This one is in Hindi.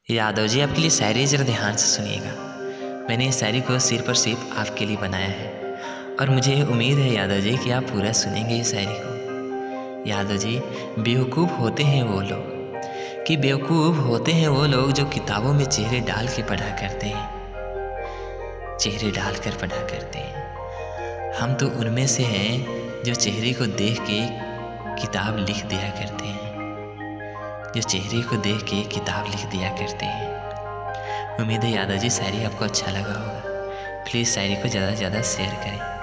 यादव जी, आपके लिए शायरी ज़रा ध्यान से सुनिएगा। मैंने इस शायरी को सिर्फ़ और सिर्फ आपके लिए बनाया है और मुझे उम्मीद है यादव जी कि आप पूरा सुनेंगे इस शायरी को। यादव जी, बेवकूफ़ होते हैं वो लोग बेवकूफ़ होते हैं वो लोग जो किताबों में चेहरे डाल के पढ़ा करते हैं, चेहरे डाल कर पढ़ा करते हैं। हम तो उनमें से हैं जो चेहरे को देख के किताब लिख दिया करते हैं, जो चेहरे को देख के किताब लिख दिया करते हैं। उम्मीद है यादव जी शायरी आपको अच्छा लगा होगा। प्लीज़ शायरी को ज़्यादा से ज़्यादा शेयर करें।